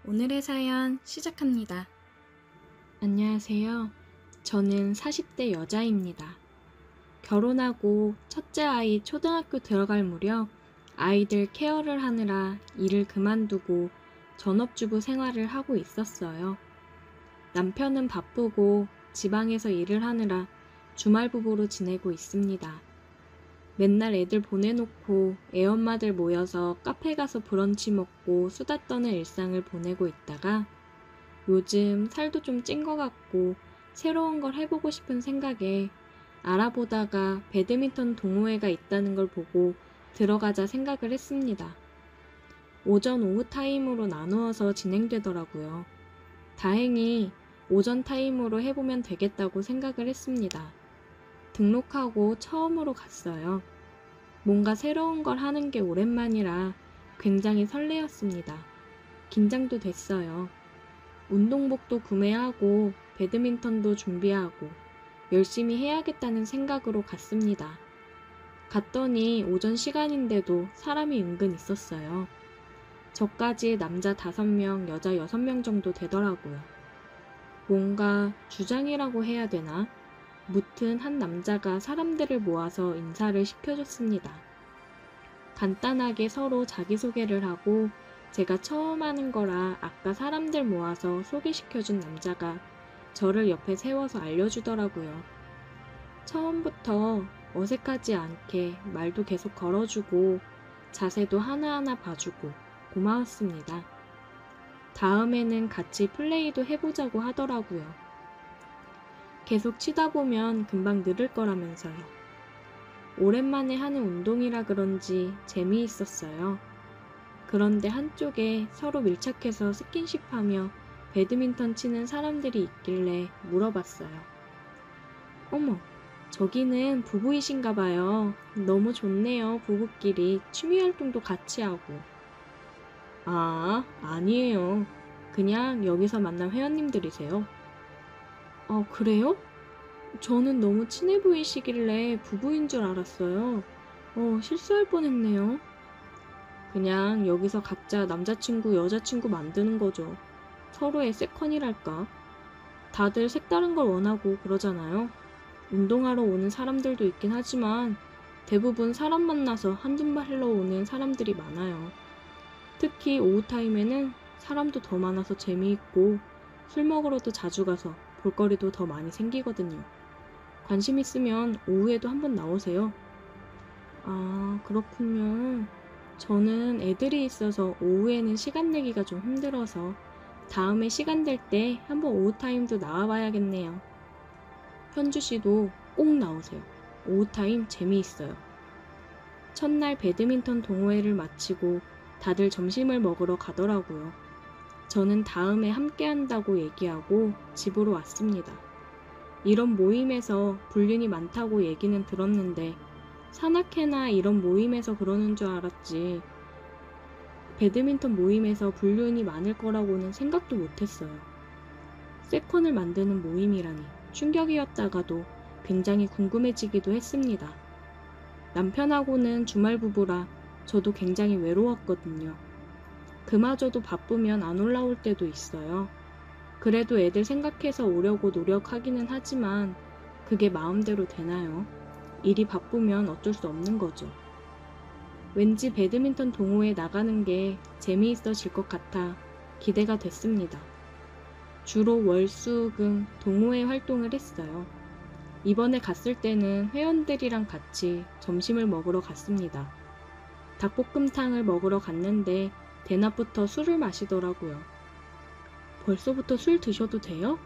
오늘의 사연 시작합니다. 안녕하세요. 저는 40대 여자입니다. 결혼하고 첫째 아이 초등학교 들어갈 무렵 아이들 케어를 하느라 일을 그만두고 전업주부 생활을 하고 있었어요. 남편은 바쁘고 지방에서 일을 하느라 주말부부로 지내고 있습니다. 맨날 애들 보내놓고 애엄마들 모여서 카페 가서 브런치 먹고 수다 떠는 일상을 보내고 있다가 요즘 살도 좀 찐 것 같고 새로운 걸 해보고 싶은 생각에 알아보다가 배드민턴 동호회가 있다는 걸 보고 들어가자 생각을 했습니다. 오전 오후 타임으로 나누어서 진행되더라고요. 다행히 오전 타임으로 해보면 되겠다고 생각을 했습니다. 등록하고 처음으로 갔어요. 뭔가 새로운 걸 하는 게 오랜만이라 굉장히 설레었습니다. 긴장도 됐어요. 운동복도 구매하고 배드민턴도 준비하고 열심히 해야겠다는 생각으로 갔습니다. 갔더니 오전 시간인데도 사람이 은근 있었어요. 저까지 남자 5명, 여자 6명 정도 되더라고요. 뭔가 주장이라고 해야 되나? 무튼 한 남자가 사람들을 모아서 인사를 시켜줬습니다. 간단하게 서로 자기소개를 하고 제가 처음 하는 거라 아까 사람들 모아서 소개시켜준 남자가 저를 옆에 세워서 알려주더라고요. 처음부터 어색하지 않게 말도 계속 걸어주고 자세도 하나하나 봐주고 고마웠습니다. 다음에는 같이 플레이도 해보자고 하더라고요. 계속 치다 보면 금방 늘을 거라면서요. 오랜만에 하는 운동이라 그런지 재미있었어요. 그런데 한쪽에 서로 밀착해서 스킨십하며 배드민턴 치는 사람들이 있길래 물어봤어요. 어머, 저기는 부부이신가 봐요. 너무 좋네요, 부부끼리 취미활동도 같이 하고. 아, 아니에요. 그냥 여기서 만난 회원님들이세요. 그래요? 저는 너무 친해 보이시길래 부부인 줄 알았어요. 실수할 뻔했네요. 그냥 여기서 각자 남자친구, 여자친구 만드는 거죠. 서로의 세컨이랄까? 다들 색다른 걸 원하고 그러잖아요. 운동하러 오는 사람들도 있긴 하지만 대부분 사람 만나서 한눈만 러 오는 사람들이 많아요. 특히 오후 타임에는 사람도 더 많아서 재미있고 술 먹으러도 자주 가서 볼거리도 더 많이 생기거든요. 관심 있으면 오후에도 한번 나오세요. 아, 그렇군요. 저는 애들이 있어서 오후에는 시간 내기가 좀 힘들어서 다음에 시간 될 때 한번 오후 타임도 나와봐야겠네요. 현주 씨도 꼭 나오세요. 오후 타임 재미있어요. 첫날 배드민턴 동호회를 마치고 다들 점심을 먹으러 가더라고요. 저는 다음에 함께 한다고 얘기하고 집으로 왔습니다. 이런 모임에서 불륜이 많다고 얘기는 들었는데 산악회나 이런 모임에서 그러는 줄 알았지 배드민턴 모임에서 불륜이 많을 거라고는 생각도 못했어요. 세컨을 만드는 모임이라니 충격이었다가도 굉장히 궁금해지기도 했습니다. 남편하고는 주말 부부라 저도 굉장히 외로웠거든요. 그마저도 바쁘면 안 올라올 때도 있어요. 그래도 애들 생각해서 오려고 노력하기는 하지만 그게 마음대로 되나요? 일이 바쁘면 어쩔 수 없는 거죠. 왠지 배드민턴 동호회 나가는 게 재미있어질 것 같아 기대가 됐습니다. 주로 월, 수, 금 동호회 활동을 했어요. 이번에 갔을 때는 회원들이랑 같이 점심을 먹으러 갔습니다. 닭볶음탕을 먹으러 갔는데 대낮부터 술을 마시더라고요. 벌써부터 술 드셔도 돼요?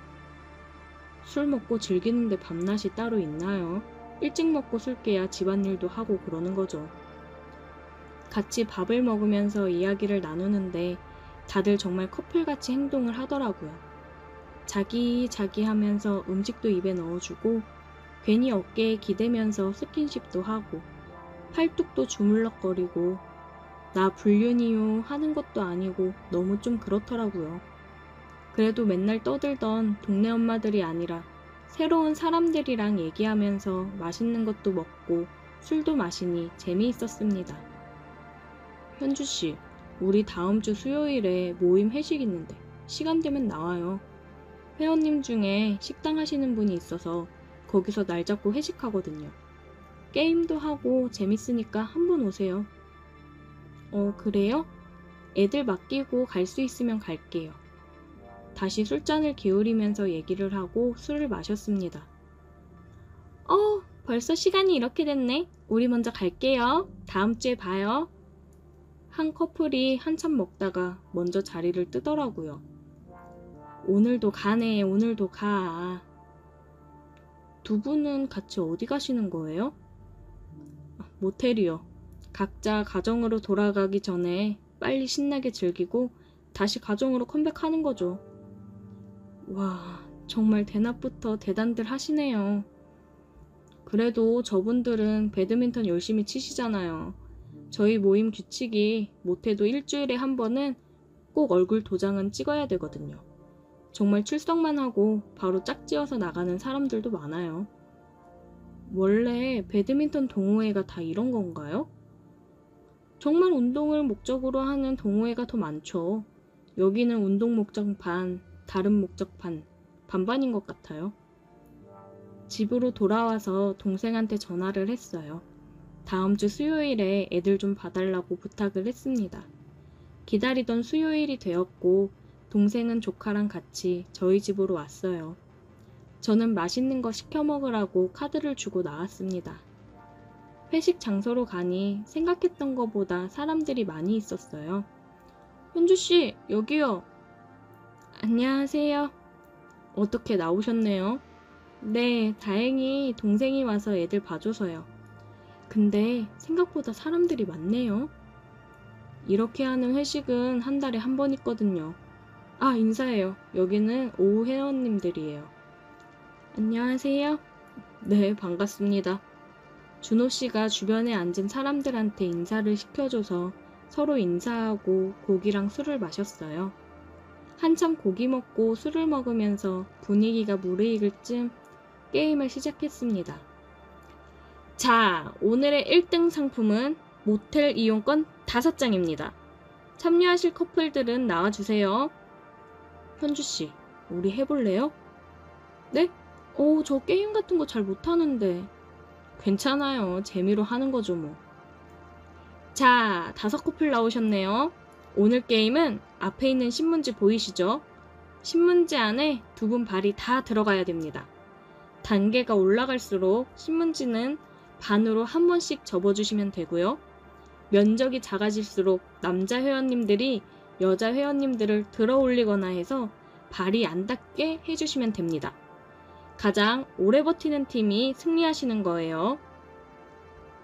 술 먹고 즐기는데 밤낮이 따로 있나요? 일찍 먹고 술 깨야 집안일도 하고 그러는 거죠. 같이 밥을 먹으면서 이야기를 나누는데 다들 정말 커플같이 행동을 하더라고요. 자기 하면서 음식도 입에 넣어주고 괜히 어깨에 기대면서 스킨십도 하고 팔뚝도 주물럭거리고 나 불륜이요 하는 것도 아니고 너무 좀 그렇더라고요. 그래도 맨날 떠들던 동네 엄마들이 아니라 새로운 사람들이랑 얘기하면서 맛있는 것도 먹고 술도 마시니 재미있었습니다. 현주씨, 우리 다음 주 수요일에 모임 회식 있는데 시간 되면 나와요. 회원님 중에 식당 하시는 분이 있어서 거기서 날 잡고 회식하거든요. 게임도 하고 재밌으니까 한번 오세요. 그래요? 애들 맡기고 갈 수 있으면 갈게요. 다시 술잔을 기울이면서 얘기를 하고 술을 마셨습니다. 벌써 시간이 이렇게 됐네. 우리 먼저 갈게요. 다음 주에 봐요. 한 커플이 한참 먹다가 먼저 자리를 뜨더라고요. 오늘도 가네, 오늘도 가. 두 분은 같이 어디 가시는 거예요? 모텔이요. 각자 가정으로 돌아가기 전에 빨리 신나게 즐기고 다시 가정으로 컴백하는 거죠. 와, 정말 대낮부터 대단들 하시네요. 그래도 저분들은 배드민턴 열심히 치시잖아요. 저희 모임 규칙이 못해도 일주일에 한 번은 꼭 얼굴 도장은 찍어야 되거든요. 정말 출석만 하고 바로 짝지어서 나가는 사람들도 많아요. 원래 배드민턴 동호회가 다 이런 건가요? 정말 운동을 목적으로 하는 동호회가 더 많죠. 여기는 운동 목적 반, 다른 목적 반, 반반인 것 같아요. 집으로 돌아와서 동생한테 전화를 했어요. 다음 주 수요일에 애들 좀 봐달라고 부탁을 했습니다. 기다리던 수요일이 되었고 동생은 조카랑 같이 저희 집으로 왔어요. 저는 맛있는 거 시켜 먹으라고 카드를 주고 나왔습니다. 회식 장소로 가니 생각했던 것보다 사람들이 많이 있었어요. 현주씨, 여기요. 안녕하세요. 어떻게 나오셨네요? 네, 다행히 동생이 와서 애들 봐줘서요. 근데 생각보다 사람들이 많네요. 이렇게 하는 회식은 한 달에 한 번 있거든요. 인사해요. 여기는 오후 회원님들이에요. 안녕하세요. 네, 반갑습니다. 준호 씨가 주변에 앉은 사람들한테 인사를 시켜줘서 서로 인사하고 고기랑 술을 마셨어요. 한참 고기 먹고 술을 먹으면서 분위기가 무르익을 쯤 게임을 시작했습니다. 자, 오늘의 1등 상품은 모텔 이용권 5장입니다. 참여하실 커플들은 나와주세요. 현주씨, 우리 해볼래요? 네? 저 게임 같은 거 잘 못하는데. 괜찮아요. 재미로 하는 거죠 뭐. 자, 5커플 나오셨네요. 오늘 게임은 앞에 있는 신문지 보이시죠? 신문지 안에 두 분 발이 다 들어가야 됩니다. 단계가 올라갈수록 신문지는 반으로 한 번씩 접어주시면 되고요. 면적이 작아질수록 남자 회원님들이 여자 회원님들을 들어 올리거나 해서 발이 안 닿게 해주시면 됩니다. 가장 오래 버티는 팀이 승리하시는 거예요.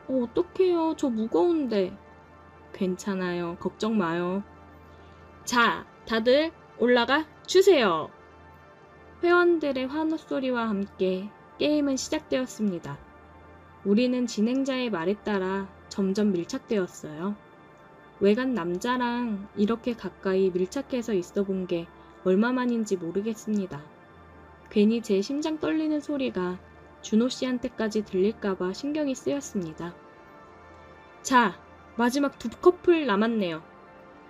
어떡해요. 저 무거운데. 괜찮아요. 걱정 마요. 자, 다들 올라가 주세요. 회원들의 환호소리와 함께 게임은 시작되었습니다. 우리는 진행자의 말에 따라 점점 밀착되었어요. 외간 남자랑 이렇게 가까이 밀착해서 있어 본 게 얼마만인지 모르겠습니다. 괜히 제 심장 떨리는 소리가 준호 씨한테까지 들릴까봐 신경이 쓰였습니다. 자, 마지막 2커플 남았네요.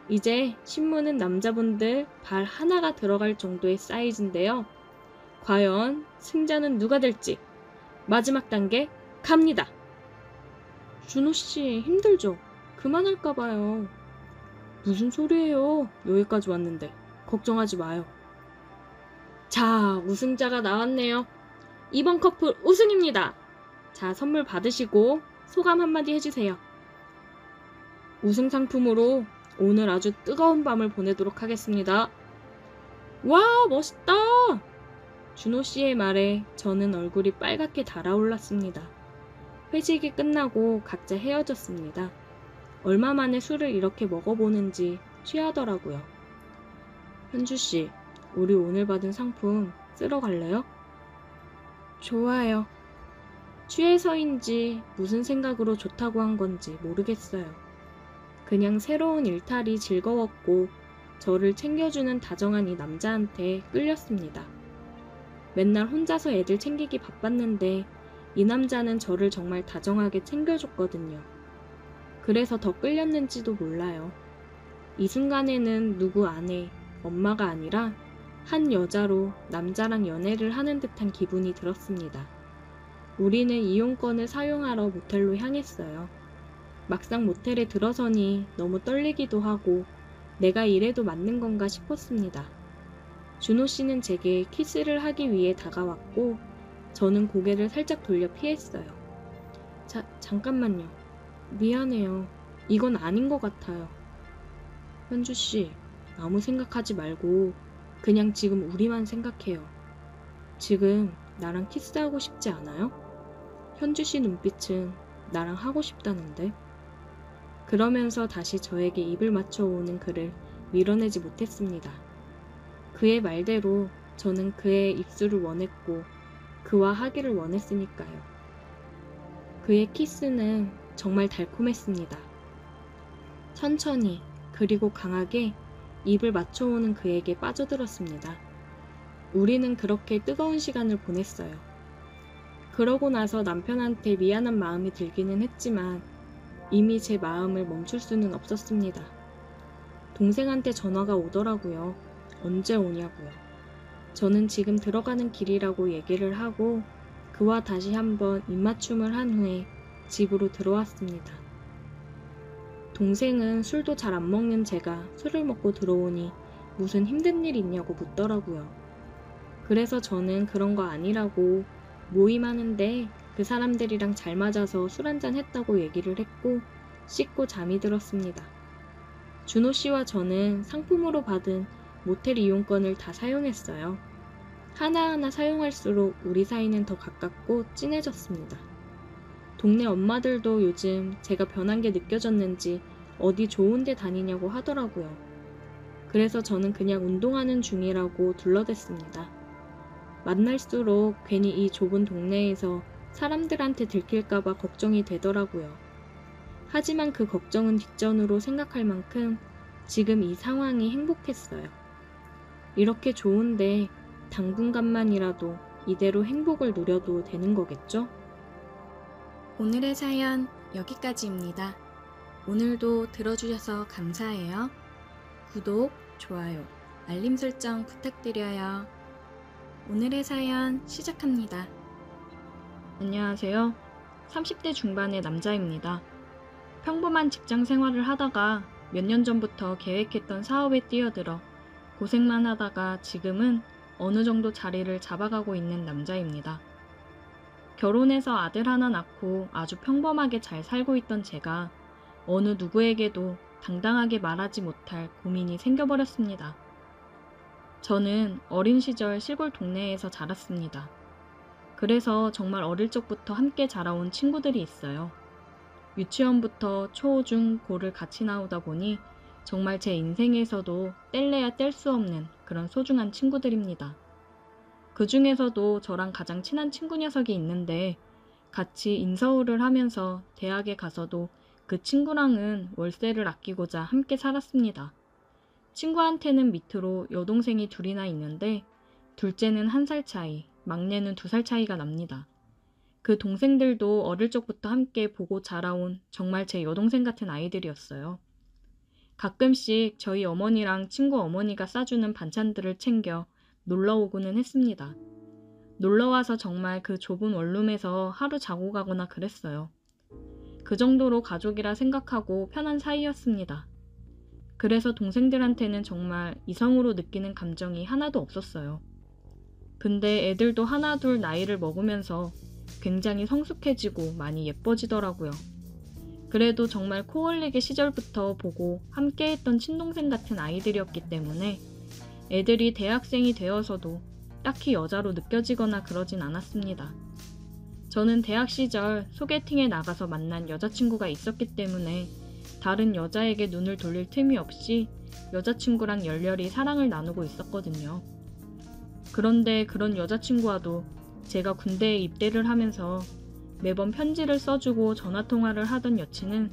이제 신문은 남자분들 발 하나가 들어갈 정도의 사이즈인데요. 과연 승자는 누가 될지 마지막 단계 갑니다. 준호 씨 힘들죠? 그만할까봐요. 무슨 소리예요? 여기까지 왔는데 걱정하지 마요. 자, 우승자가 나왔네요. 이번 커플 우승입니다. 자, 선물 받으시고 소감 한마디 해주세요. 우승 상품으로 오늘 아주 뜨거운 밤을 보내도록 하겠습니다. 와, 멋있다! 준호 씨의 말에 저는 얼굴이 빨갛게 달아올랐습니다. 회식이 끝나고 각자 헤어졌습니다. 얼마 만에 술을 이렇게 먹어보는지 취하더라고요. 현주씨, 우리 오늘 받은 상품 쓰러 갈래요? 좋아요. 취해서인지 무슨 생각으로 좋다고 한 건지 모르겠어요. 그냥 새로운 일탈이 즐거웠고 저를 챙겨주는 다정한 이 남자한테 끌렸습니다. 맨날 혼자서 애들 챙기기 바빴는데 이 남자는 저를 정말 다정하게 챙겨줬거든요. 그래서 더 끌렸는지도 몰라요. 이 순간에는 누구 아내, 엄마가 아니라 한 여자로 남자랑 연애를 하는 듯한 기분이 들었습니다. 우리는 이용권을 사용하러 모텔로 향했어요. 막상 모텔에 들어서니 너무 떨리기도 하고 내가 이래도 맞는 건가 싶었습니다. 준호 씨는 제게 키스를 하기 위해 다가왔고 저는 고개를 살짝 돌려 피했어요. 잠깐만요. 미안해요. 이건 아닌 것 같아요. 현주 씨, 아무 생각하지 말고 그냥 지금 우리만 생각해요. 지금 나랑 키스하고 싶지 않아요? 현주 씨 눈빛은 나랑 하고 싶다는데. 그러면서 다시 저에게 입을 맞춰오는 그를 밀어내지 못했습니다. 그의 말대로 저는 그의 입술을 원했고 그와 하기를 원했으니까요. 그의 키스는 정말 달콤했습니다. 천천히 그리고 강하게 입을 맞춰오는 그에게 빠져들었습니다. 우리는 그렇게 뜨거운 시간을 보냈어요. 그러고 나서 남편한테 미안한 마음이 들기는 했지만 이미 제 마음을 멈출 수는 없었습니다. 동생한테 전화가 오더라고요. 언제 오냐고요. 저는 지금 들어가는 길이라고 얘기를 하고 그와 다시 한번 입맞춤을 한 후에 집으로 들어왔습니다. 동생은 술도 잘 안 먹는 제가 술을 먹고 들어오니 무슨 힘든 일 있냐고 묻더라고요. 그래서 저는 그런 거 아니라고 모임하는데 그 사람들이랑 잘 맞아서 술 한잔 했다고 얘기를 했고 씻고 잠이 들었습니다. 준호 씨와 저는 상품으로 받은 모텔 이용권을 다 사용했어요. 하나하나 사용할수록 우리 사이는 더 가깝고 진해졌습니다. 동네 엄마들도 요즘 제가 변한 게 느껴졌는지 어디 좋은 데 다니냐고 하더라고요. 그래서 저는 그냥 운동하는 중이라고 둘러댔습니다. 만날수록 괜히 이 좁은 동네에서 사람들한테 들킬까봐 걱정이 되더라고요. 하지만 그 걱정은 뒷전으로 생각할 만큼 지금 이 상황이 행복했어요. 이렇게 좋은데 당분간만이라도 이대로 행복을 누려도 되는 거겠죠? 오늘의 사연 여기까지입니다. 오늘도 들어주셔서 감사해요. 구독, 좋아요, 알림 설정 부탁드려요. 오늘의 사연 시작합니다. 안녕하세요. 30대 중반의 남자입니다. 평범한 직장 생활을 하다가 몇 년 전부터 계획했던 사업에 뛰어들어 고생만 하다가 지금은 어느 정도 자리를 잡아가고 있는 남자입니다. 결혼해서 아들 하나 낳고 아주 평범하게 잘 살고 있던 제가 어느 누구에게도 당당하게 말하지 못할 고민이 생겨버렸습니다. 저는 어린 시절 시골 동네에서 자랐습니다. 그래서 정말 어릴 적부터 함께 자라온 친구들이 있어요. 유치원부터 초, 중, 고를 같이 나오다 보니 정말 제 인생에서도 뗄래야 뗄 수 없는 그런 소중한 친구들입니다. 그 중에서도 저랑 가장 친한 친구 녀석이 있는데 같이 인서울을 하면서 대학에 가서도 그 친구랑은 월세를 아끼고자 함께 살았습니다. 친구한테는 밑으로 여동생이 둘이나 있는데 둘째는 1살 차이, 막내는 2살 차이가 납니다. 그 동생들도 어릴 적부터 함께 보고 자라온 정말 제 여동생 같은 아이들이었어요. 가끔씩 저희 어머니랑 친구 어머니가 싸주는 반찬들을 챙겨 놀러 오고는 했습니다. 놀러와서 정말 그 좁은 원룸에서 하루 자고 가거나 그랬어요. 그 정도로 가족이라 생각하고 편한 사이였습니다. 그래서 동생들한테는 정말 이성으로 느끼는 감정이 하나도 없었어요. 근데 애들도 하나 둘 나이를 먹으면서 굉장히 성숙해지고 많이 예뻐지더라고요. 그래도 정말 코 올리기 시절부터 보고 함께했던 친동생 같은 아이들이었기 때문에 애들이 대학생이 되어서도 딱히 여자로 느껴지거나 그러진 않았습니다. 저는 대학 시절 소개팅에 나가서 만난 여자친구가 있었기 때문에 다른 여자에게 눈을 돌릴 틈이 없이 여자친구랑 열렬히 사랑을 나누고 있었거든요. 그런데 그런 여자친구와도 제가 군대에 입대를 하면서 매번 편지를 써주고 전화통화를 하던 여친은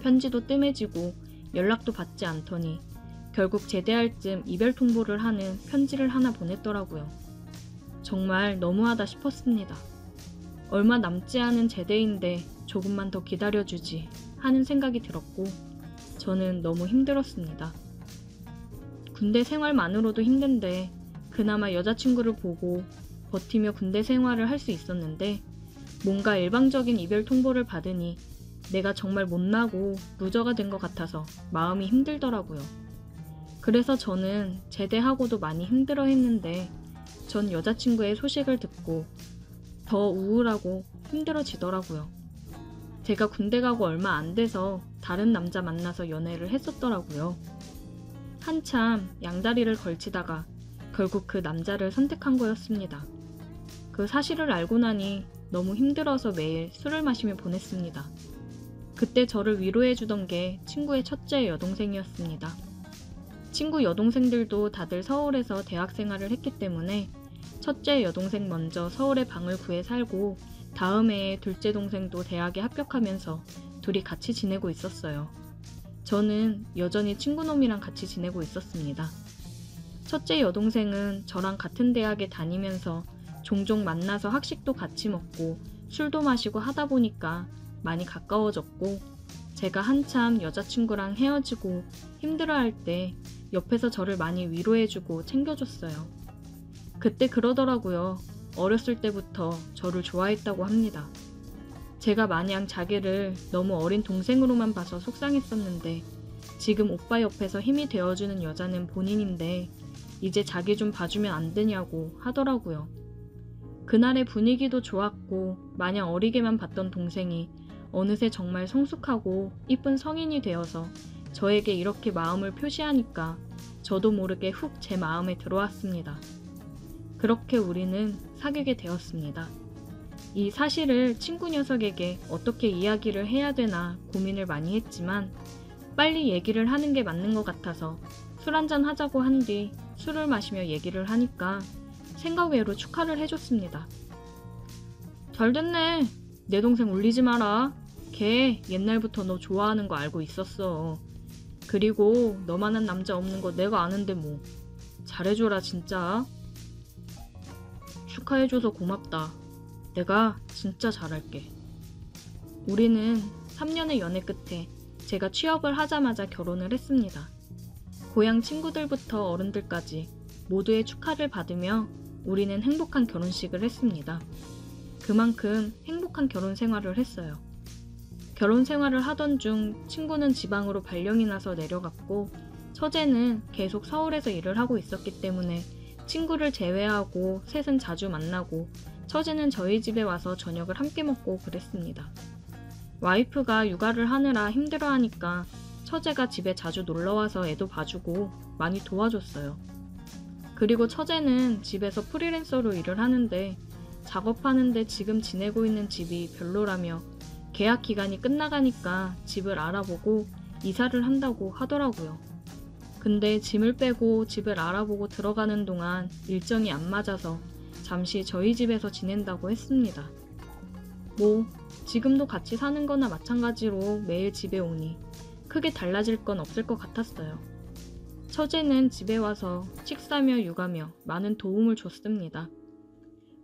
편지도 뜸해지고 연락도 받지 않더니 결국 제대할 쯤 이별 통보를 하는 편지를 하나 보냈더라고요. 정말 너무하다 싶었습니다. 얼마 남지 않은 제대인데 조금만 더 기다려주지 하는 생각이 들었고 저는 너무 힘들었습니다. 군대 생활만으로도 힘든데 그나마 여자친구를 보고 버티며 군대 생활을 할 수 있었는데 뭔가 일방적인 이별 통보를 받으니 내가 정말 못나고 루저가 된 것 같아서 마음이 힘들더라고요. 그래서 저는 제대하고도 많이 힘들어 했는데 전 여자친구의 소식을 듣고 더 우울하고 힘들어지더라고요. 제가 군대 가고 얼마 안 돼서 다른 남자 만나서 연애를 했었더라고요. 한참 양다리를 걸치다가 결국 그 남자를 선택한 거였습니다. 그 사실을 알고 나니 너무 힘들어서 매일 술을 마시며 보냈습니다. 그때 저를 위로해주던 게 친구의 첫째 여동생이었습니다. 친구 여동생들도 다들 서울에서 대학 생활을 했기 때문에 첫째 여동생 먼저 서울에 방을 구해 살고 다음 해에 둘째 동생도 대학에 합격하면서 둘이 같이 지내고 있었어요. 저는 여전히 친구놈이랑 같이 지내고 있었습니다. 첫째 여동생은 저랑 같은 대학에 다니면서 종종 만나서 학식도 같이 먹고 술도 마시고 하다 보니까 많이 가까워졌고 제가 한참 여자친구랑 헤어지고 힘들어할 때 옆에서 저를 많이 위로해주고 챙겨줬어요. 그때 그러더라고요. 어렸을 때부터 저를 좋아했다고 합니다. 제가 마냥 자기를 너무 어린 동생으로만 봐서 속상했었는데 지금 오빠 옆에서 힘이 되어주는 여자는 본인인데 이제 자기 좀 봐주면 안 되냐고 하더라고요. 그날의 분위기도 좋았고 마냥 어리게만 봤던 동생이 어느새 정말 성숙하고 이쁜 성인이 되어서 저에게 이렇게 마음을 표시하니까 저도 모르게 훅 제 마음에 들어왔습니다. 그렇게 우리는 사귀게 되었습니다. 이 사실을 친구 녀석에게 어떻게 이야기를 해야 되나 고민을 많이 했지만 빨리 얘기를 하는 게 맞는 것 같아서 술 한잔 하자고 한 뒤 술을 마시며 얘기를 하니까 생각 외로 축하를 해줬습니다. 잘 됐네. 내 동생 울리지 마라. 걔 옛날부터 너 좋아하는 거 알고 있었어. 그리고 너만한 남자 없는 거 내가 아는데 뭐. 잘해줘라 진짜. 축하해줘서 고맙다. 내가 진짜 잘할게. 우리는 3년의 연애 끝에 제가 취업을 하자마자 결혼을 했습니다. 고향 친구들부터 어른들까지 모두의 축하를 받으며 우리는 행복한 결혼식을 했습니다. 그만큼 행복한 결혼 생활을 했어요. 결혼 생활을 하던 중 친구는 지방으로 발령이 나서 내려갔고 처제는 계속 서울에서 일을 하고 있었기 때문에 친구를 제외하고 셋은 자주 만나고 처제는 저희 집에 와서 저녁을 함께 먹고 그랬습니다. 와이프가 육아를 하느라 힘들어하니까 처제가 집에 자주 놀러와서 애도 봐주고 많이 도와줬어요. 그리고 처제는 집에서 프리랜서로 일을 하는데 작업하는데 지금 지내고 있는 집이 별로라며 계약 기간이 끝나가니까 집을 알아보고 이사를 한다고 하더라고요. 근데 짐을 빼고 집을 알아보고 들어가는 동안 일정이 안 맞아서 잠시 저희 집에서 지낸다고 했습니다. 뭐 지금도 같이 사는 거나 마찬가지로 매일 집에 오니 크게 달라질 건 없을 것 같았어요. 처제는 집에 와서 식사며 육아며 많은 도움을 줬습니다.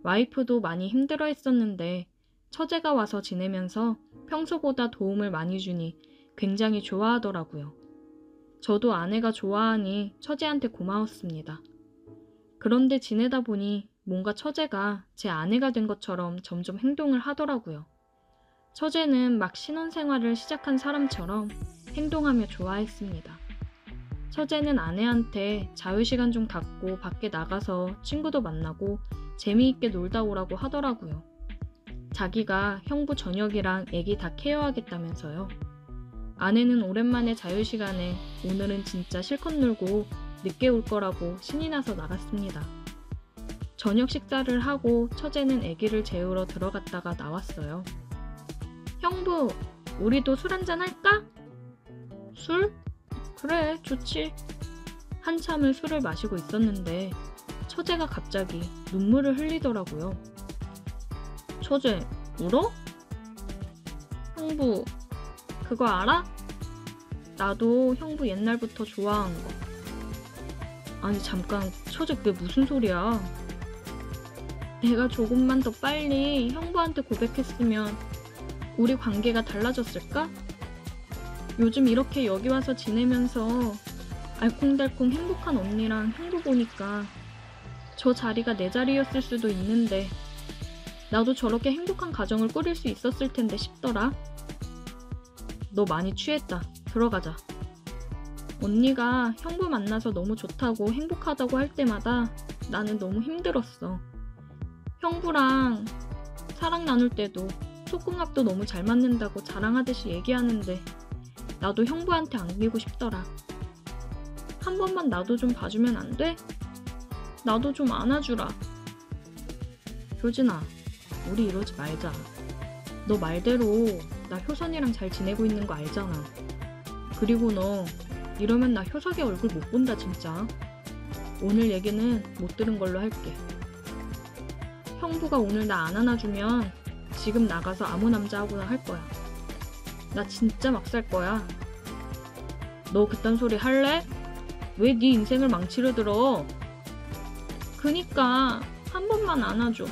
와이프도 많이 힘들어 했었는데 처제가 와서 지내면서 평소보다 도움을 많이 주니 굉장히 좋아하더라고요. 저도 아내가 좋아하니 처제한테 고마웠습니다. 그런데 지내다 보니 뭔가 처제가 제 아내가 된 것처럼 점점 행동을 하더라고요. 처제는 막 신혼생활을 시작한 사람처럼 행동하며 좋아했습니다. 처제는 아내한테 자유시간 좀 갖고 밖에 나가서 친구도 만나고 재미있게 놀다 오라고 하더라고요. 자기가 형부 저녁이랑 애기 다 케어하겠다면서요. 아내는 오랜만에 자유시간에 오늘은 진짜 실컷 놀고 늦게 올 거라고 신이 나서 나갔습니다. 저녁 식사를 하고 처제는 애기를 재우러 들어갔다가 나왔어요. 형부, 우리도 술 한잔 할까? 술? 그래, 좋지. 한참을 술을 마시고 있었는데 처제가 갑자기 눈물을 흘리더라고요. 처제, 울어? 형부, 그거 알아? 나도 형부 옛날부터 좋아한 거. 아니 잠깐, 처제 그게 무슨 소리야? 내가 조금만 더 빨리 형부한테 고백했으면 우리 관계가 달라졌을까? 요즘 이렇게 여기 와서 지내면서 알콩달콩 행복한 언니랑 형부 보니까 저 자리가 내 자리였을 수도 있는데 나도 저렇게 행복한 가정을 꾸릴 수 있었을 텐데 싶더라. 너 많이 취했다. 들어가자. 언니가 형부 만나서 너무 좋다고 행복하다고 할 때마다 나는 너무 힘들었어. 형부랑 사랑 나눌 때도 속궁합도 너무 잘 맞는다고 자랑하듯이 얘기하는데 나도 형부한테 안기고 싶더라. 한 번만 나도 좀 봐주면 안 돼? 나도 좀 안아주라. 효진아, 우리 이러지 말자. 너 말대로 나 효선이랑 잘 지내고 있는 거 알잖아. 그리고 너 이러면 나 효석이 얼굴 못 본다 진짜. 오늘 얘기는 못 들은 걸로 할게. 형부가 오늘 나 안 안아주면 지금 나가서 아무 남자하고나 할 거야. 나 진짜 막 살 거야. 너 그딴 소리 할래? 왜 네 인생을 망치려 들어? 그니까 한 번만 안아줘.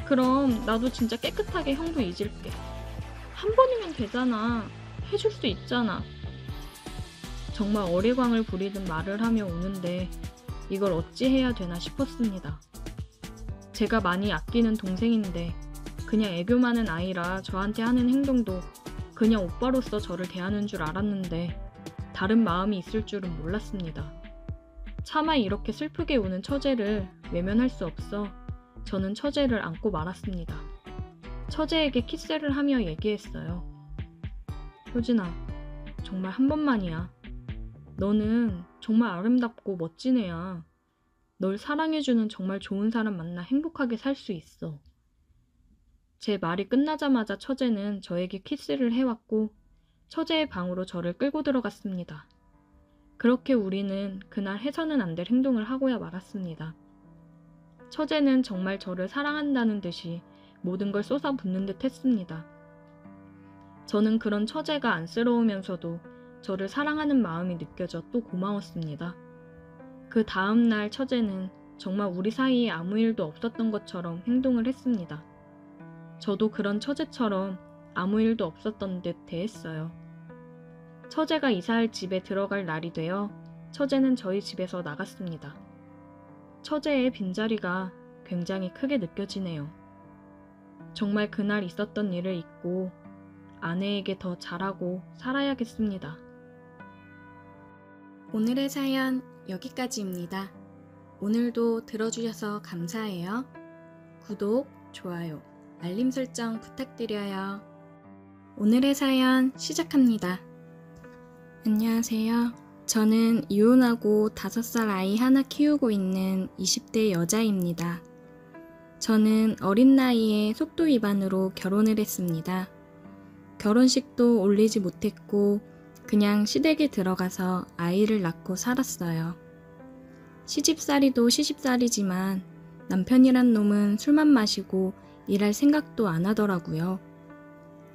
그럼 나도 진짜 깨끗하게 형부 잊을게. 한 번이면 되잖아. 해줄 수 있잖아. 정말 어리광을 부리듯 말을 하며 오는데 이걸 어찌 해야 되나 싶었습니다. 제가 많이 아끼는 동생인데 그냥 애교 많은 아이라 저한테 하는 행동도 그냥 오빠로서 저를 대하는 줄 알았는데 다른 마음이 있을 줄은 몰랐습니다. 차마 이렇게 슬프게 우는 처제를 외면할 수 없어 저는 처제를 안고 말았습니다. 처제에게 키스를 하며 얘기했어요. 효진아, 정말 한 번만이야. 너는 정말 아름답고 멋진 애야. 널 사랑해주는 정말 좋은 사람 만나 행복하게 살 수 있어. 제 말이 끝나자마자 처제는 저에게 키스를 해왔고 처제의 방으로 저를 끌고 들어갔습니다. 그렇게 우리는 그날 해서는 안 될 행동을 하고야 말았습니다. 처제는 정말 저를 사랑한다는 듯이 모든 걸 쏟아붓는 듯 했습니다. 저는 그런 처제가 안쓰러우면서도 저를 사랑하는 마음이 느껴져 또 고마웠습니다. 그 다음 날 처제는 정말 우리 사이에 아무 일도 없었던 것처럼 행동을 했습니다. 저도 그런 처제처럼 아무 일도 없었던 듯 대했어요. 처제가 이사할 집에 들어갈 날이 되어 처제는 저희 집에서 나갔습니다. 처제의 빈자리가 굉장히 크게 느껴지네요. 정말 그날 있었던 일을 잊고 아내에게 더 잘하고 살아야겠습니다. 오늘의 사연 여기까지입니다. 오늘도 들어주셔서 감사해요. 구독, 좋아요, 알림 설정 부탁드려요. 오늘의 사연 시작합니다. 안녕하세요. 저는 이혼하고 5살 아이 하나 키우고 있는 20대 여자입니다. 저는 어린 나이에 속도 위반으로 결혼을 했습니다. 결혼식도 올리지 못했고 그냥 시댁에 들어가서 아이를 낳고 살았어요. 시집살이도 시집살이지만 남편이란 놈은 술만 마시고 일할 생각도 안 하더라고요.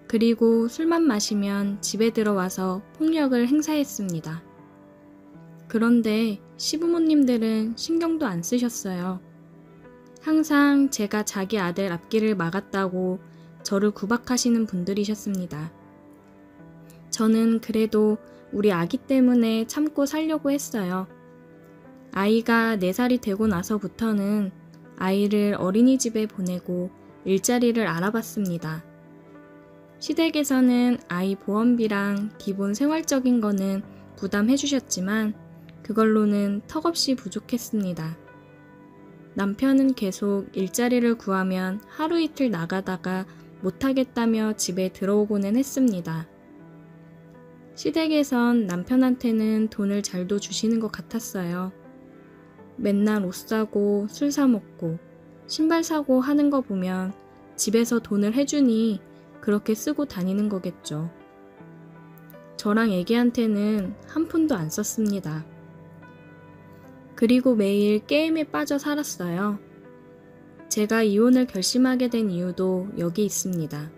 그리고 술만 마시면 집에 들어와서 폭력을 행사했습니다. 그런데 시부모님들은 신경도 안 쓰셨어요. 항상 제가 자기 아들 앞길을 막았다고 저를 구박하시는 분들이셨습니다. 저는 그래도 우리 아기 때문에 참고 살려고 했어요. 아이가 4살이 되고 나서부터는 아이를 어린이집에 보내고 일자리를 알아봤습니다. 시댁에서는 아이 보험비랑 기본 생활적인 거는 부담해 주셨지만 그걸로는 턱없이 부족했습니다. 남편은 계속 일자리를 구하면 하루 이틀 나가다가 못하겠다며 집에 들어오고는 했습니다. 시댁에선 남편한테는 돈을 잘도 주시는 것 같았어요. 맨날 옷 사고 술 사 먹고 신발 사고 하는 거 보면 집에서 돈을 해주니 그렇게 쓰고 다니는 거겠죠. 저랑 애기한테는 한 푼도 안 썼습니다. 그리고 매일 게임에 빠져 살았어요. 제가 이혼을 결심하게 된 이유도 여기 있습니다.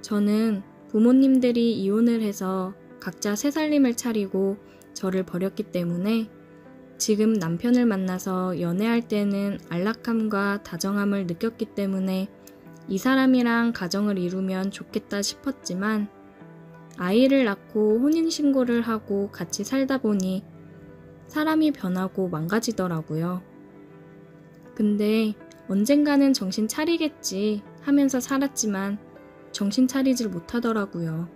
저는 부모님들이 이혼을 해서 각자 새 살림을 차리고 저를 버렸기 때문에 지금 남편을 만나서 연애할 때는 안락함과 다정함을 느꼈기 때문에 이 사람이랑 가정을 이루면 좋겠다 싶었지만 아이를 낳고 혼인신고를 하고 같이 살다 보니 사람이 변하고 망가지더라고요. 근데 언젠가는 정신 차리겠지 하면서 살았지만 정신 차리질 못하더라고요.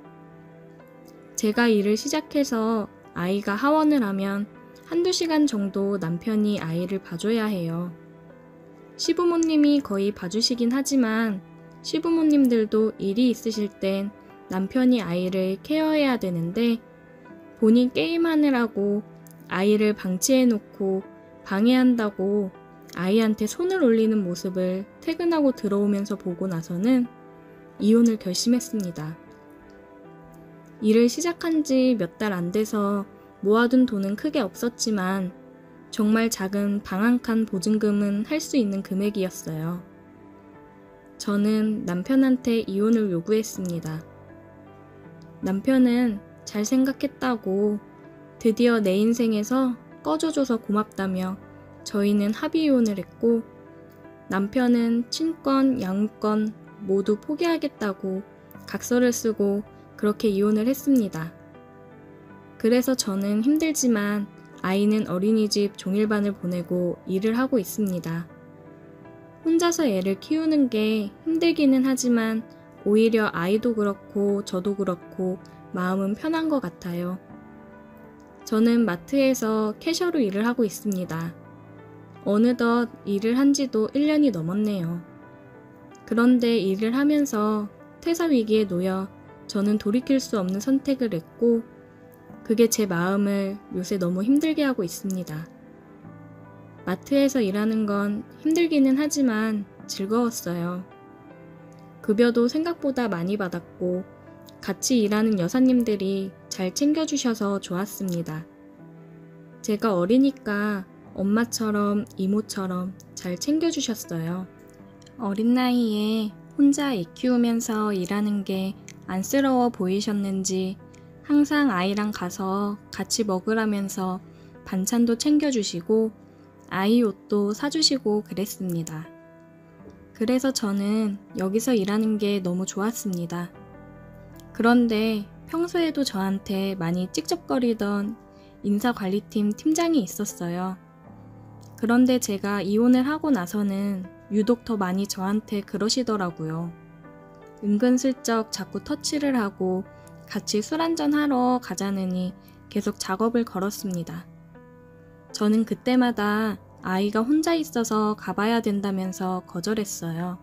제가 일을 시작해서 아이가 하원을 하면 한두 시간 정도 남편이 아이를 봐줘야 해요. 시부모님이 거의 봐주시긴 하지만 시부모님들도 일이 있으실 땐 남편이 아이를 케어해야 되는데 본인 게임하느라고 아이를 방치해놓고 방해한다고 아이한테 손을 올리는 모습을 퇴근하고 들어오면서 보고 나서는 이혼을 결심했습니다. 일을 시작한 지 몇 달 안 돼서 모아둔 돈은 크게 없었지만 정말 작은 방 한 칸 보증금은 할 수 있는 금액이었어요. 저는 남편한테 이혼을 요구했습니다. 남편은 잘 생각했다고 드디어 내 인생에서 꺼져줘서 고맙다며 저희는 합의 이혼을 했고 남편은 친권, 양육권 모두 포기하겠다고 각서를 쓰고 그렇게 이혼을 했습니다. 그래서 저는 힘들지만 아이는 어린이집 종일반을 보내고 일을 하고 있습니다. 혼자서 애를 키우는 게 힘들기는 하지만 오히려 아이도 그렇고 저도 그렇고 마음은 편한 것 같아요. 저는 마트에서 캐셔로 일을 하고 있습니다. 어느덧 일을 한 지도 1년이 넘었네요. 그런데 일을 하면서 퇴사 위기에 놓여 저는 돌이킬 수 없는 선택을 했고 그게 제 마음을 요새 너무 힘들게 하고 있습니다. 마트에서 일하는 건 힘들기는 하지만 즐거웠어요. 급여도 생각보다 많이 받았고 같이 일하는 여사님들이 잘 챙겨주셔서 좋았습니다. 제가 어리니까 엄마처럼 이모처럼 잘 챙겨주셨어요. 어린 나이에 혼자 애 키우면서 일하는 게 안쓰러워 보이셨는지 항상 아이랑 가서 같이 먹으라면서 반찬도 챙겨주시고 아이 옷도 사주시고 그랬습니다. 그래서 저는 여기서 일하는 게 너무 좋았습니다. 그런데 평소에도 저한테 많이 찝쩍거리던 인사관리팀 팀장이 있었어요. 그런데 제가 이혼을 하고 나서는 유독 더 많이 저한테 그러시더라고요. 은근슬쩍 자꾸 터치를 하고 같이 술 한잔 하러 가자느니 계속 작업을 걸었습니다. 저는 그때마다 아이가 혼자 있어서 가봐야 된다면서 거절했어요.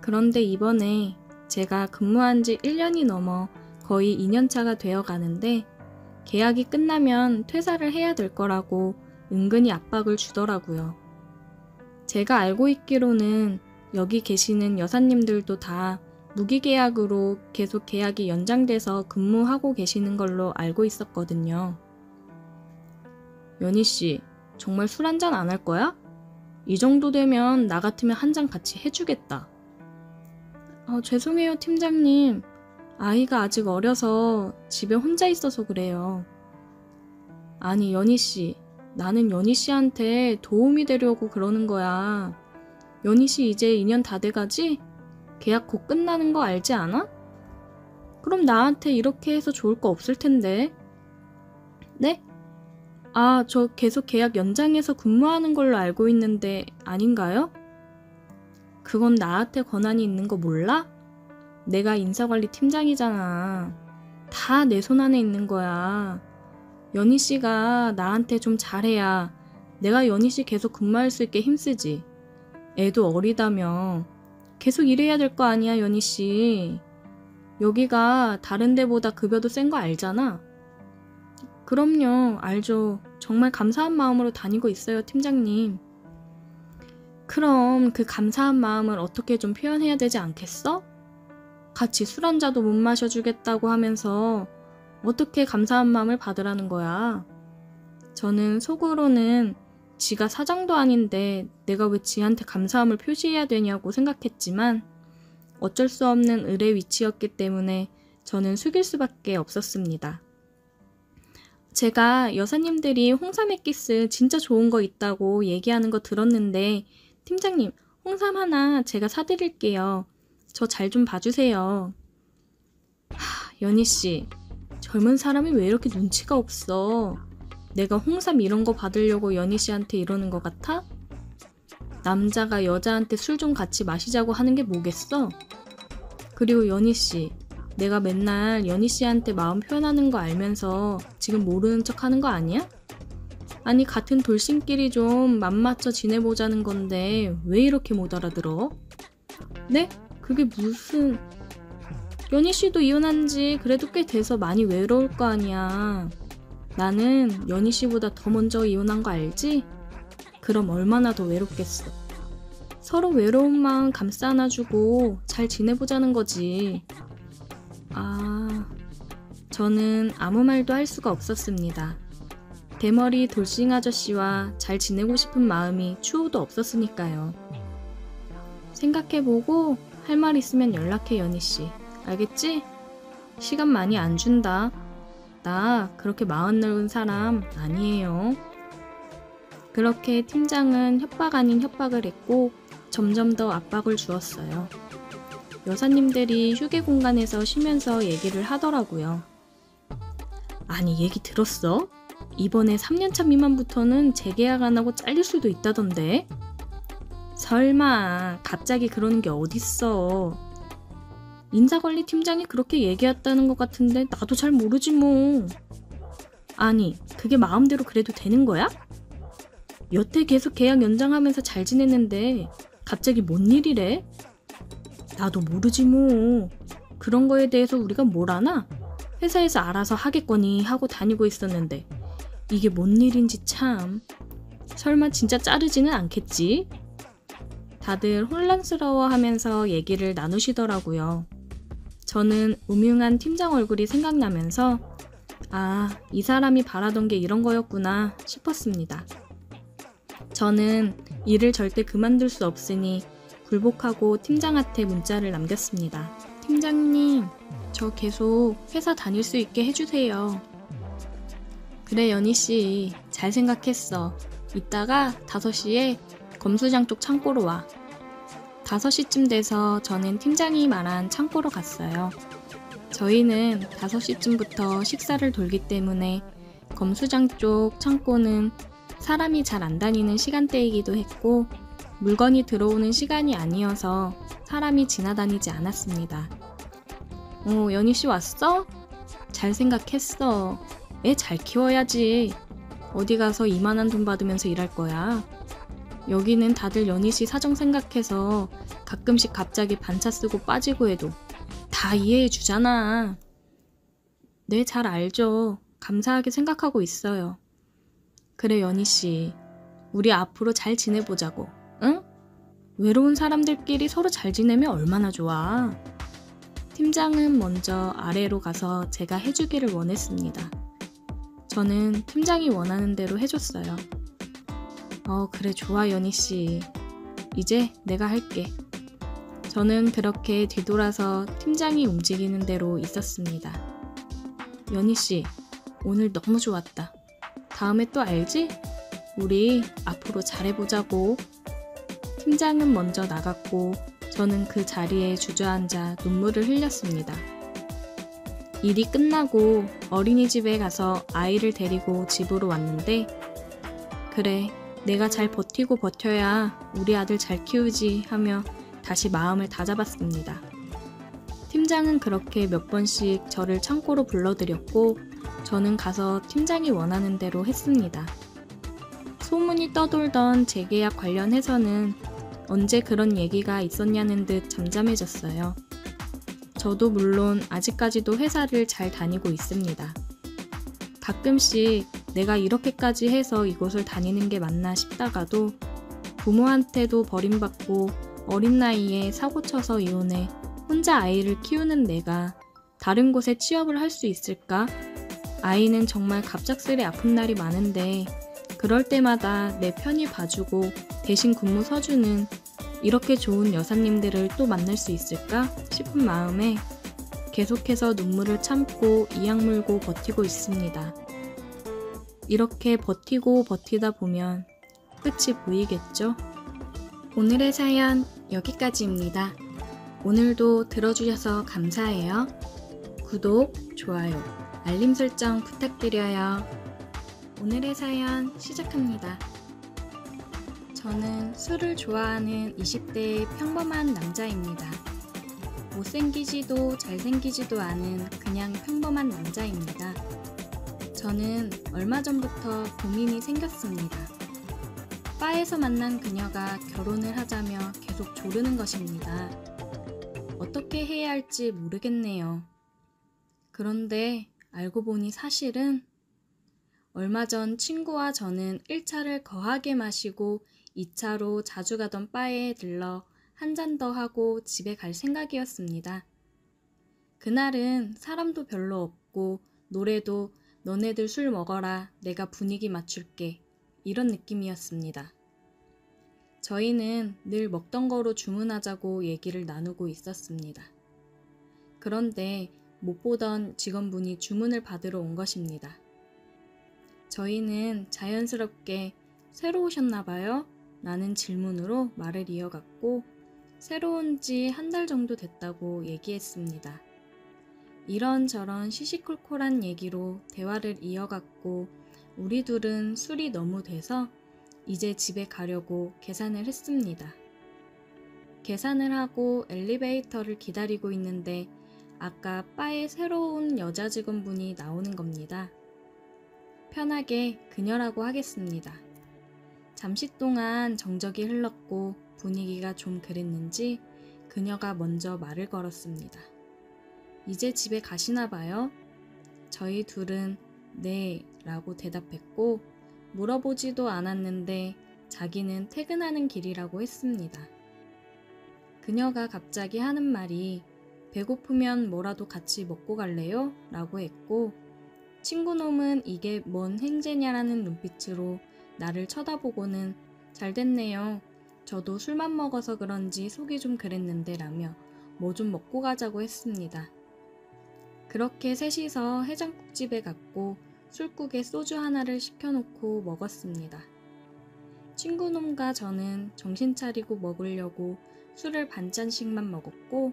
그런데 이번에 제가 근무한 지 1년이 넘어 거의 2년차가 되어 가는데 계약이 끝나면 퇴사를 해야 될 거라고 은근히 압박을 주더라고요. 제가 알고 있기로는 여기 계시는 여사님들도 다 무기계약으로 계속 계약이 연장돼서 근무하고 계시는 걸로 알고 있었거든요. 연희씨, 정말 술 한잔 안 할 거야? 이 정도 되면 나 같으면 한 잔 같이 해주겠다. 죄송해요, 팀장님. 아이가 아직 어려서 집에 혼자 있어서 그래요. 아니, 연희씨, 나는 연희씨한테 도움이 되려고 그러는 거야. 연희씨 이제 2년 다 돼가지? 계약 곧 끝나는 거 알지 않아? 그럼 나한테 이렇게 해서 좋을 거 없을 텐데. 네? 저 계속 계약 연장해서 근무하는 걸로 알고 있는데 아닌가요? 그건 나한테 권한이 있는 거 몰라? 내가 인사관리 팀장이잖아. 다 내 손 안에 있는 거야. 연희씨가 나한테 좀 잘해야 내가 연희씨 계속 근무할 수 있게 힘쓰지. 애도 어리다며. 계속 일해야 될 거 아니야, 연희씨. 여기가 다른 데보다 급여도 센 거 알잖아. 그럼요, 알죠. 정말 감사한 마음으로 다니고 있어요, 팀장님. 그럼 그 감사한 마음을 어떻게 좀 표현해야 되지 않겠어? 같이 술 한 잔도 못 마셔주겠다고 하면서 어떻게 감사한 마음을 받으라는 거야. 저는 속으로는 지가 사장도 아닌데 내가 왜 지한테 감사함을 표시해야 되냐고 생각했지만 어쩔 수 없는 을의 위치였기 때문에 저는 숙일 수밖에 없었습니다. 제가 여사님들이 홍삼 액기스 진짜 좋은 거 있다고 얘기하는 거 들었는데 팀장님, 홍삼 하나 제가 사드릴게요. 저 잘 좀 봐주세요. 연희씨, 젊은 사람이 왜 이렇게 눈치가 없어? 내가 홍삼 이런 거 받으려고 연희씨한테 이러는 것 같아? 남자가 여자한테 술 좀 같이 마시자고 하는 게 뭐겠어? 그리고 연희씨, 내가 맨날 연희씨한테 마음 표현하는 거 알면서 지금 모르는 척 하는 거 아니야? 아니, 같은 돌싱끼리 좀 맘맞춰 지내보자는 건데 왜 이렇게 못 알아들어? 네? 그게 무슨... 연희씨도 이혼한 지 그래도 꽤 돼서 많이 외로울 거 아니야. 나는 연희씨보다 더 먼저 이혼한 거 알지? 그럼 얼마나 더 외롭겠어. 서로 외로운 마음 감싸 안아주고 잘 지내보자는 거지. 저는 아무 말도 할 수가 없었습니다. 대머리 돌싱 아저씨와 잘 지내고 싶은 마음이 추호도 없었으니까요. 생각해보고 할 말 있으면 연락해, 연희씨. 알겠지? 시간 많이 안 준다. 나 그렇게 마음 넓은 사람 아니에요. 그렇게 팀장은 협박 아닌 협박을 했고 점점 더 압박을 주었어요. 여사님들이 휴게 공간에서 쉬면서 얘기를 하더라고요. 아니, 얘기 들었어? 이번에 3년차 미만부터는 재계약 안 하고 잘릴 수도 있다던데? 설마 갑자기 그러는 게 어딨어. 인사관리팀장이 그렇게 얘기했다는 것 같은데 나도 잘 모르지 뭐. 아니, 그게 마음대로 그래도 되는 거야? 여태 계속 계약 연장하면서 잘 지냈는데 갑자기 뭔 일이래? 나도 모르지 뭐. 그런 거에 대해서 우리가 뭘 아나? 회사에서 알아서 하겠거니 하고 다니고 있었는데 이게 뭔 일인지 참. 설마 진짜 자르지는 않겠지? 다들 혼란스러워하면서 얘기를 나누시더라고요. 저는 음흉한 팀장 얼굴이 생각나면서 이 사람이 바라던 게 이런 거였구나 싶었습니다. 저는 일을 절대 그만둘 수 없으니 굴복하고 팀장한테 문자를 남겼습니다. 팀장님, 저 계속 회사 다닐 수 있게 해주세요. 그래, 연희씨, 잘 생각했어. 이따가 5시에 검수장 쪽 창고로 와. 5시쯤 돼서 저는 팀장이 말한 창고로 갔어요. 저희는 5시쯤부터 식사를 돌기 때문에 검수장 쪽 창고는 사람이 잘 안 다니는 시간대이기도 했고 물건이 들어오는 시간이 아니어서 사람이 지나다니지 않았습니다. 연희씨 왔어? 잘 생각했어. 애 잘 키워야지. 어디 가서 이만한 돈 받으면서 일할 거야. 여기는 다들 연희씨 사정 생각해서 가끔씩 갑자기 반차 쓰고 빠지고 해도 다 이해해 주잖아. 네, 잘 알죠. 감사하게 생각하고 있어요. 그래, 연희씨. 우리 앞으로 잘 지내보자고. 응? 외로운 사람들끼리 서로 잘 지내면 얼마나 좋아. 팀장은 먼저 아래로 가서 제가 해주기를 원했습니다. 저는 팀장이 원하는 대로 해줬어요. 그래, 좋아, 연희씨. 이제 내가 할게. 저는 그렇게 뒤돌아서 팀장이 움직이는 대로 있었습니다. 연희씨, 오늘 너무 좋았다. 다음에 또 알지? 우리 앞으로 잘해보자고. 팀장은 먼저 나갔고 저는 그 자리에 주저앉아 눈물을 흘렸습니다. 일이 끝나고 어린이집에 가서 아이를 데리고 집으로 왔는데 그래, 내가 잘 버티고 버텨야 우리 아들 잘 키우지 하며 다시 마음을 다잡았습니다. 팀장은 그렇게 몇 번씩 저를 창고로 불러들였고 저는 가서 팀장이 원하는 대로 했습니다. 소문이 떠돌던 재계약 관련해서는 언제 그런 얘기가 있었냐는 듯 잠잠해졌어요. 저도 물론 아직까지도 회사를 잘 다니고 있습니다. 가끔씩 내가 이렇게까지 해서 이곳을 다니는 게 맞나 싶다가도 부모한테도 버림받고 어린 나이에 사고쳐서 이혼해 혼자 아이를 키우는 내가 다른 곳에 취업을 할 수 있을까? 아이는 정말 갑작스레 아픈 날이 많은데 그럴 때마다 내 편히 봐주고 대신 근무 서주는 이렇게 좋은 여사님들을 또 만날 수 있을까 싶은 마음에 계속해서 눈물을 참고 이악 물고 버티고 있습니다. 이렇게 버티고 버티다 보면 끝이 보이겠죠? 오늘의 사연 여기까지입니다. 오늘도 들어주셔서 감사해요. 구독, 좋아요, 알림 설정 부탁드려요. 오늘의 사연 시작합니다. 저는 술을 좋아하는 20대의 평범한 남자입니다. 못생기지도 잘생기지도 않은 그냥 평범한 남자입니다. 저는 얼마 전부터 고민이 생겼습니다. 바에서 만난 그녀가 결혼을 하자며 계속 조르는 것입니다. 어떻게 해야 할지 모르겠네요. 그런데 알고 보니 사실은 얼마 전 친구와 저는 1차를 거하게 마시고 2차로 자주 가던 바에 들러 한 잔 더 하고 집에 갈 생각이었습니다. 그날은 사람도 별로 없고 노래도 너네들 술 먹어라, 내가 분위기 맞출게, 이런 느낌이었습니다. 저희는 늘 먹던 거로 주문하자고 얘기를 나누고 있었습니다. 그런데 못 보던 직원분이 주문을 받으러 온 것입니다. 저희는 자연스럽게 새로 오셨나 봐요? 라는 질문으로 말을 이어갔고 새로 온 지 한 달 정도 됐다고 얘기했습니다. 이런저런 시시콜콜한 얘기로 대화를 이어갔고 우리 둘은 술이 너무 돼서 이제 집에 가려고 계산을 했습니다. 계산을 하고 엘리베이터를 기다리고 있는데 아까 바에 새로운 여자 직원분이 나오는 겁니다. 편하게 그녀라고 하겠습니다. 잠시 동안 정적이 흘렀고 분위기가 좀 그랬는지 그녀가 먼저 말을 걸었습니다. 이제 집에 가시나 봐요? 저희 둘은 네 라고 대답했고 물어보지도 않았는데 자기는 퇴근하는 길이라고 했습니다. 그녀가 갑자기 하는 말이 배고프면 뭐라도 같이 먹고 갈래요? 라고 했고 친구놈은 이게 뭔 행제냐라는 눈빛으로 나를 쳐다보고는 잘 됐네요. 저도 술만 먹어서 그런지 속이 좀 그랬는데 라며 뭐 좀 먹고 가자고 했습니다. 그렇게 셋이서 해장국집에 갔고 술국에 소주 하나를 시켜놓고 먹었습니다. 친구놈과 저는 정신 차리고 먹으려고 술을 반잔씩만 먹었고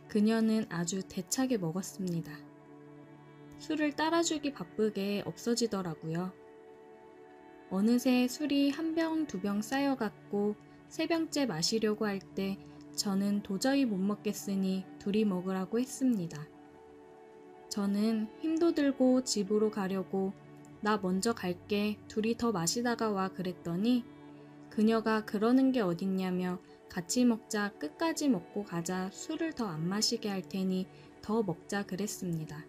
그녀는 아주 대차게 먹었습니다. 술을 따라주기 바쁘게 없어지더라고요. 어느새 술이 한 병, 두 병 쌓여갔고 세 병째 마시려고 할 때 저는 도저히 못 먹겠으니 둘이 먹으라고 했습니다. 저는 힘도 들고 집으로 가려고 나 먼저 갈게, 둘이 더 마시다가 와 그랬더니 그녀가 그러는 게 어딨냐며 같이 먹자, 끝까지 먹고 가자, 술을 더 안 마시게 할 테니 더 먹자 그랬습니다.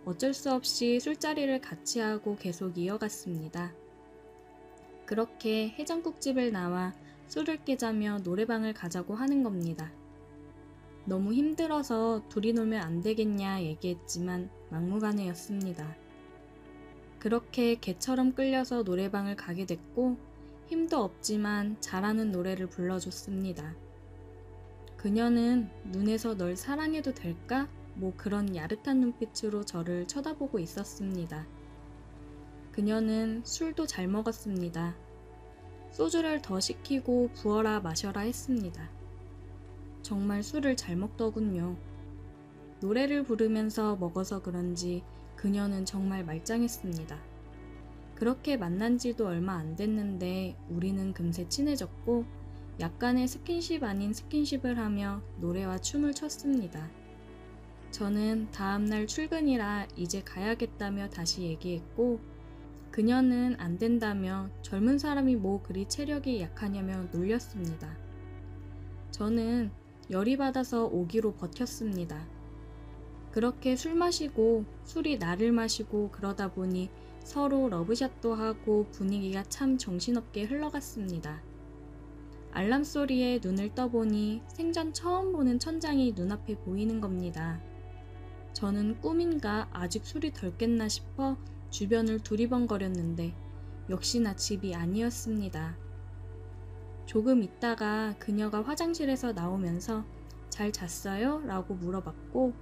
어쩔 수 없이 술자리를 같이 하고 계속 이어갔습니다. 그렇게 해장국집을 나와 술을 깨자며 노래방을 가자고 하는 겁니다. 너무 힘들어서 둘이 놀면 안 되겠냐 얘기했지만 막무가내였습니다. 그렇게 개처럼 끌려서 노래방을 가게 됐고 힘도 없지만 잘하는 노래를 불러줬습니다. 그녀는 눈에서 널 사랑해도 될까? 뭐 그런 야릇한 눈빛으로 저를 쳐다보고 있었습니다. 그녀는 술도 잘 먹었습니다. 소주를 더 시키고 부어라 마셔라 했습니다. 정말 술을 잘 먹더군요. 노래를 부르면서 먹어서 그런지 그녀는 정말 말짱했습니다. 그렇게 만난 지도 얼마 안 됐는데 우리는 금세 친해졌고 약간의 스킨십 아닌 스킨십을 하며 노래와 춤을 췄습니다. 저는 다음날 출근이라 이제 가야겠다며 다시 얘기했고 그녀는 안 된다며 젊은 사람이 뭐 그리 체력이 약하냐며 놀렸습니다. 저는 열이 받아서 오기로 버텼습니다. 그렇게 술 마시고 술이 나를 마시고 그러다 보니 서로 러브샷도 하고 분위기가 참 정신없게 흘러갔습니다. 알람 소리에 눈을 떠보니 생전 처음 보는 천장이 눈앞에 보이는 겁니다. 저는 꿈인가 아직 술이 덜 깼나 싶어 주변을 두리번거렸는데 역시나 집이 아니었습니다. 조금 있다가 그녀가 화장실에서 나오면서 잘 잤어요? 라고 물어봤고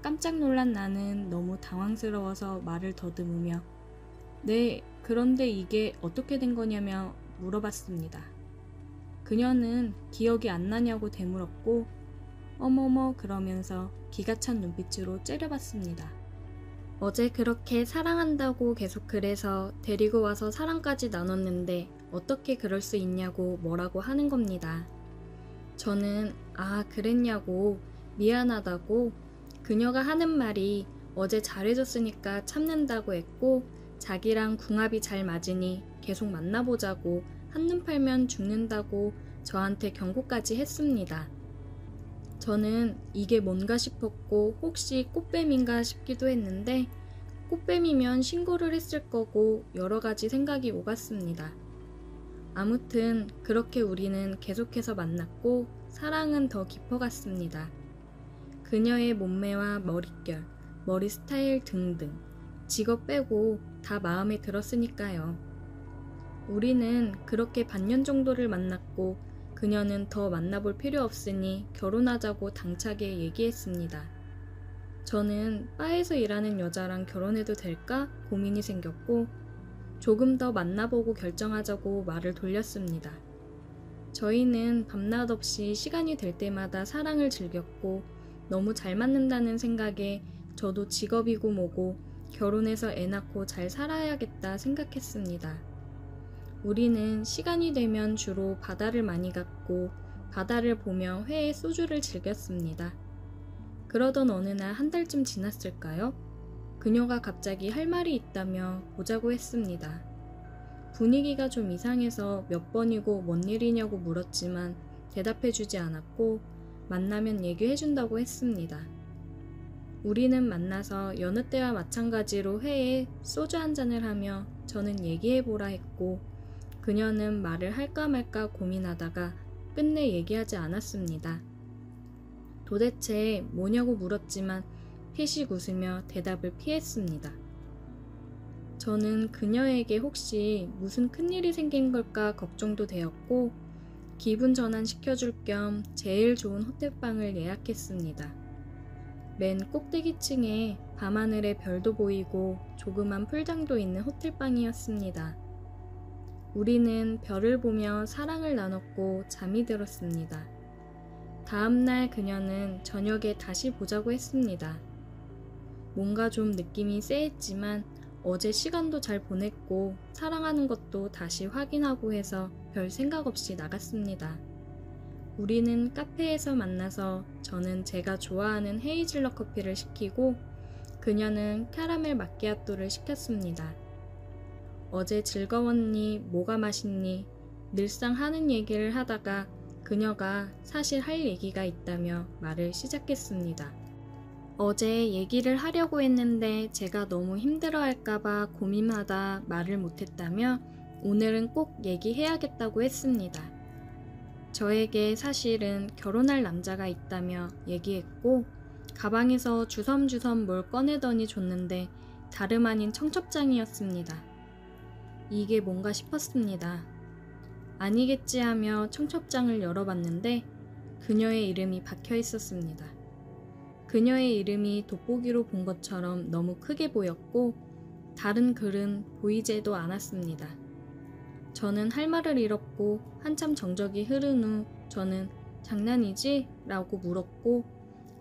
깜짝 놀란 나는 너무 당황스러워서 말을 더듬으며 네, 그런데 이게 어떻게 된 거냐며 물어봤습니다. 그녀는 기억이 안 나냐고 되물었고 어머머 그러면서 기가 찬 눈빛으로 째려봤습니다. 어제 그렇게 사랑한다고 계속 그래서 데리고 와서 사랑까지 나눴는데 어떻게 그럴 수 있냐고 뭐라고 하는 겁니다. 저는 그랬냐고 미안하다고 그녀가 하는 말이 어제 잘해줬으니까 참는다고 했고 자기랑 궁합이 잘 맞으니 계속 만나보자고 한눈 팔면 죽는다고 저한테 경고까지 했습니다. 저는 이게 뭔가 싶었고 혹시 꽃뱀인가 싶기도 했는데 꽃뱀이면 신고를 했을 거고 여러 가지 생각이 오갔습니다. 아무튼 그렇게 우리는 계속해서 만났고 사랑은 더 깊어갔습니다. 그녀의 몸매와 머릿결, 머리 스타일 등등 직업 빼고 다 마음에 들었으니까요. 우리는 그렇게 반년 정도를 만났고 그녀는 더 만나볼 필요 없으니 결혼하자고 당차게 얘기했습니다. 저는 바에서 일하는 여자랑 결혼해도 될까 고민이 생겼고 조금 더 만나보고 결정하자고 말을 돌렸습니다. 저희는 밤낮 없이 시간이 될 때마다 사랑을 즐겼고 너무 잘 맞는다는 생각에 저도 직업이고 뭐고 결혼해서 애 낳고 잘 살아야겠다 생각했습니다. 우리는 시간이 되면 주로 바다를 많이 갔고 바다를 보며 회에 소주를 즐겼습니다. 그러던 어느 날 한 달쯤 지났을까요? 그녀가 갑자기 할 말이 있다며 보자고 했습니다. 분위기가 좀 이상해서 몇 번이고 뭔 일이냐고 물었지만 대답해주지 않았고 만나면 얘기해준다고 했습니다. 우리는 만나서 여느 때와 마찬가지로 회에 소주 한 잔을 하며 저는 얘기해보라 했고 그녀는 말을 할까 말까 고민하다가 끝내 얘기하지 않았습니다. 도대체 뭐냐고 물었지만 피식 웃으며 대답을 피했습니다. 저는 그녀에게 혹시 무슨 큰일이 생긴 걸까 걱정도 되었고 기분 전환 시켜줄 겸 제일 좋은 호텔방을 예약했습니다. 맨 꼭대기층에 밤하늘에 별도 보이고 조그만 풀장도 있는 호텔방이었습니다. 우리는 별을 보며 사랑을 나눴고 잠이 들었습니다. 다음날 그녀는 저녁에 다시 보자고 했습니다. 뭔가 좀 느낌이 쎄했지만 어제 시간도 잘 보냈고 사랑하는 것도 다시 확인하고 해서 별 생각 없이 나갔습니다. 우리는 카페에서 만나서 저는 제가 좋아하는 헤이즐넛 커피를 시키고 그녀는 캐러멜 마키아토를 시켰습니다. 어제 즐거웠니? 뭐가 맛있니? 늘상 하는 얘기를 하다가 그녀가 사실 할 얘기가 있다며 말을 시작했습니다. 어제 얘기를 하려고 했는데 제가 너무 힘들어할까봐 고민하다 말을 못했다며 오늘은 꼭 얘기해야겠다고 했습니다. 저에게 사실은 결혼할 남자가 있다며 얘기했고 가방에서 주섬주섬 뭘 꺼내더니 줬는데 다름 아닌 청첩장이었습니다. 이게 뭔가 싶었습니다. 아니겠지 하며 청첩장을 열어봤는데 그녀의 이름이 박혀 있었습니다. 그녀의 이름이 돋보기로 본 것처럼 너무 크게 보였고 다른 글은 보이지도 않았습니다. 저는 할 말을 잃었고 한참 정적이 흐른 후 저는 장난이지? 라고 물었고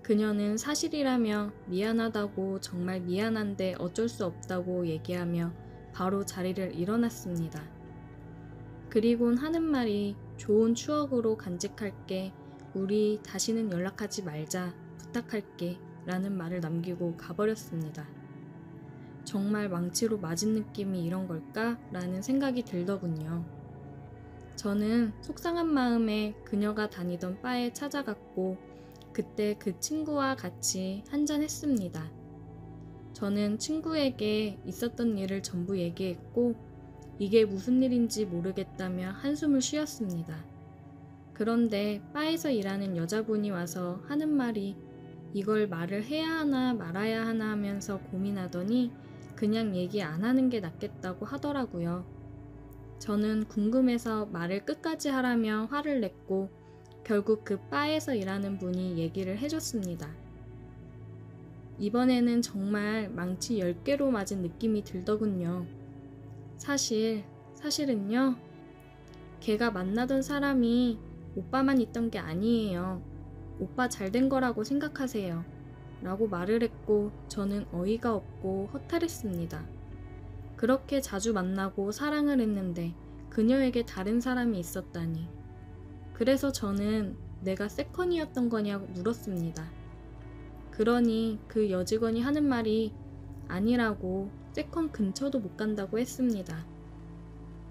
그녀는 사실이라며 미안하다고 정말 미안한데 어쩔 수 없다고 얘기하며 바로 자리를 일어났습니다. 그리곤 하는 말이 좋은 추억으로 간직할게. 우리 다시는 연락하지 말자. 부탁할게. 라는 말을 남기고 가버렸습니다. 정말 망치로 맞은 느낌이 이런 걸까? 라는 생각이 들더군요. 저는 속상한 마음에 그녀가 다니던 바에 찾아갔고 그때 그 친구와 같이 한잔했습니다. 저는 친구에게 있었던 일을 전부 얘기했고 이게 무슨 일인지 모르겠다며 한숨을 쉬었습니다. 그런데 바에서 일하는 여자분이 와서 하는 말이 이걸 말을 해야 하나 말아야 하나 하면서 고민하더니 그냥 얘기 안 하는 게 낫겠다고 하더라고요. 저는 궁금해서 말을 끝까지 하라며 화를 냈고 결국 그 바에서 일하는 분이 얘기를 해줬습니다. 이번에는 정말 망치 10개로 맞은 느낌이 들더군요. 사실은요, 걔가 만나던 사람이 오빠만 있던 게 아니에요. 오빠 잘 된 거라고 생각하세요. 라고 말을 했고 저는 어이가 없고 허탈했습니다. 그렇게 자주 만나고 사랑을 했는데 그녀에게 다른 사람이 있었다니. 그래서 저는 내가 세컨이었던 거냐고 물었습니다. 그러니 그 여직원이 하는 말이 아니라고 세컨 근처도 못 간다고 했습니다.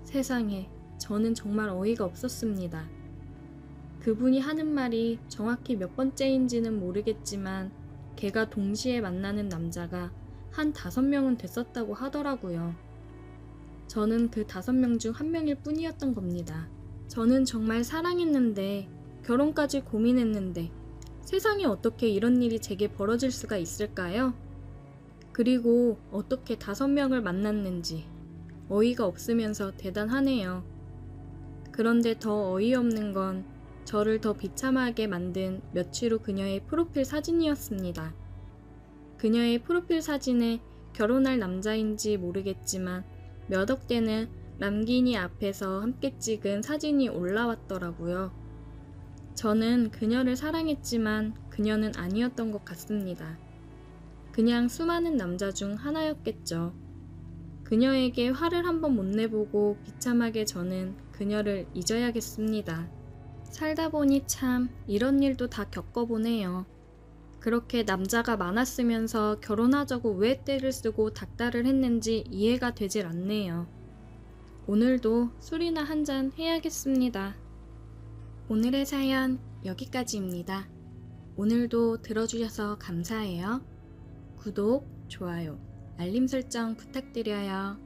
세상에, 저는 정말 어이가 없었습니다. 그분이 하는 말이 정확히 몇 번째인지는 모르겠지만 걔가 동시에 만나는 남자가 한 5명은 됐었다고 하더라고요. 저는 그 5명 중 1명일 뿐이었던 겁니다. 저는 정말 사랑했는데 결혼까지 고민했는데 세상에 어떻게 이런 일이 제게 벌어질 수가 있을까요? 그리고 어떻게 5명을 만났는지 어이가 없으면서 대단하네요. 그런데 더 어이없는 건 저를 더 비참하게 만든 며칠 후 그녀의 프로필 사진이었습니다. 그녀의 프로필 사진에 결혼할 남자인지 모르겠지만 몇 억 되는 람기니 앞에서 함께 찍은 사진이 올라왔더라고요. 저는 그녀를 사랑했지만 그녀는 아니었던 것 같습니다. 그냥 수많은 남자 중 하나였겠죠. 그녀에게 화를 한번 못 내보고 비참하게 저는 그녀를 잊어야겠습니다. 살다 보니 참 이런 일도 다 겪어보네요. 그렇게 남자가 많았으면서 결혼하자고 왜 떼를 쓰고 닥달을 했는지 이해가 되질 않네요. 오늘도 술이나 한잔 해야겠습니다. 오늘의 사연 여기까지입니다. 오늘도 들어주셔서 감사해요. 구독, 좋아요, 알림 설정 부탁드려요.